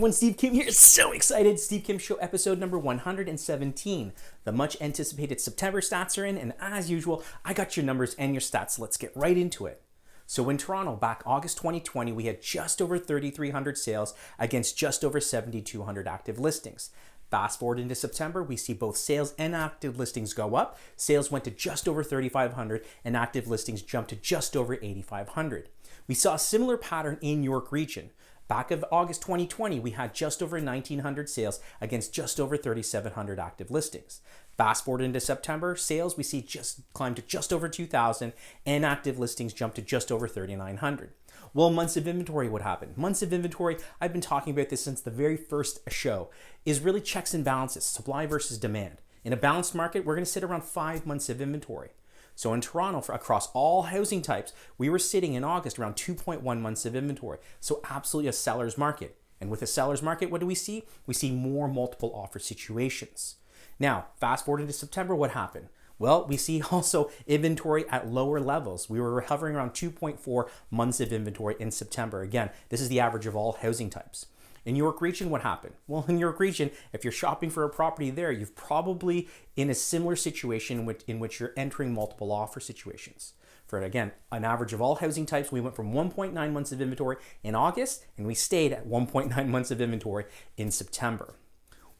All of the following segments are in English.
everyone, Steve Kim here. So excited. Steve Kim Show episode number 117. The much anticipated September stats are in, and as usual, I got your numbers and your stats. Let's get right into it. So in Toronto, back August 2020, we had just over 3,300 sales against just over 7,200 active listings. Fast forward into September, we see both sales and active listings go up. Sales went to just over 3,500 and active listings jumped to just over 8,500. We saw a similar pattern in York Region. Back of August 2020, we had just over 1,900 sales against just over 3,700 active listings. Fast forward into September, sales we see just climbed to just over 2,000 and active listings jumped to just over 3,900. Well, months of inventory, what happened? Months of inventory, I've been talking about this since the very first show, is really checks and balances, supply versus demand. In a balanced market, we're going to sit around 5 months of inventory. So in Toronto, across all housing types, we were sitting in August around 2.1 months of inventory. So absolutely a seller's market. And with a seller's market, what do we see? We see more multiple offer situations. Now, fast forward into September, what happened? Well, we see also inventory at lower levels. We were hovering around 2.4 months of inventory in September. Again, this is the average of all housing types. In York Region, what happened? Well, in York Region, if you're shopping for a property there, you've probably in a similar situation in which you're entering multiple offer situations. For, again, an average of all housing types, we went from 1.9 months of inventory in August, and we stayed at 1.9 months of inventory in September.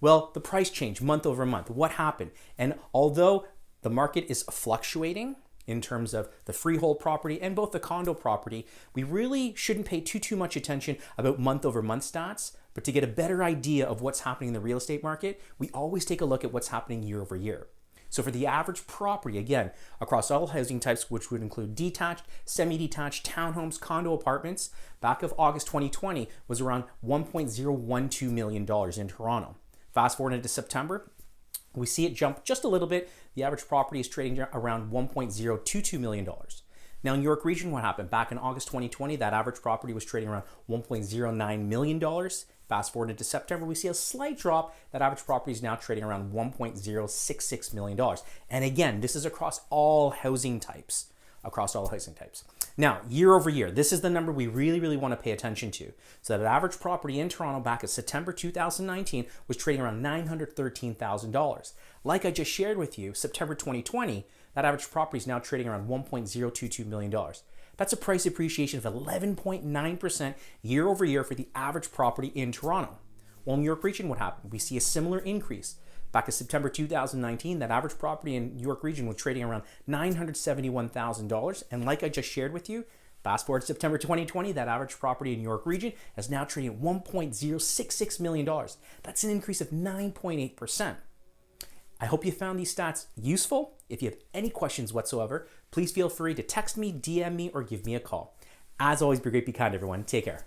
Well, the price change month over month. What happened? And although the market is fluctuating in terms of the freehold property and both the condo property, we really shouldn't pay too much attention about month over month stats, but to get a better idea of what's happening in the real estate market, we always take a look at what's happening year over year. So for the average property, again, across all housing types, which would include detached, semi-detached, townhomes, condo apartments, back of August 2020 was around $1.012 million in Toronto. Fast forward into September, we see it jump just a little bit. The average property is trading around $1.022 million. Now in York Region, what happened? Back in August 2020, that average property was trading around $1.09 million. Fast forward into September, we see a slight drop. That average property is now trading around $1.066 million. And again, this is across all housing types. Now, year over year, this is the number we really want to pay attention to. So that average property in Toronto back in September 2019 was trading around $913,000. Like I just shared with you, September 2020, that average property is now trading around $1.022 million. That's a price appreciation of 11.9% year over year for the average property in Toronto. Well, in York Region, what happened? We see a similar increase. Back in September 2019, that average property in York Region was trading around $971,000. And like I just shared with you, fast forward to September 2020, that average property in York Region is now trading at $1.066 million. That's an increase of 9.8%. I hope you found these stats useful. If you have any questions whatsoever, please feel free to text me, DM me, or give me a call. As always, be great, be kind, everyone. Take care.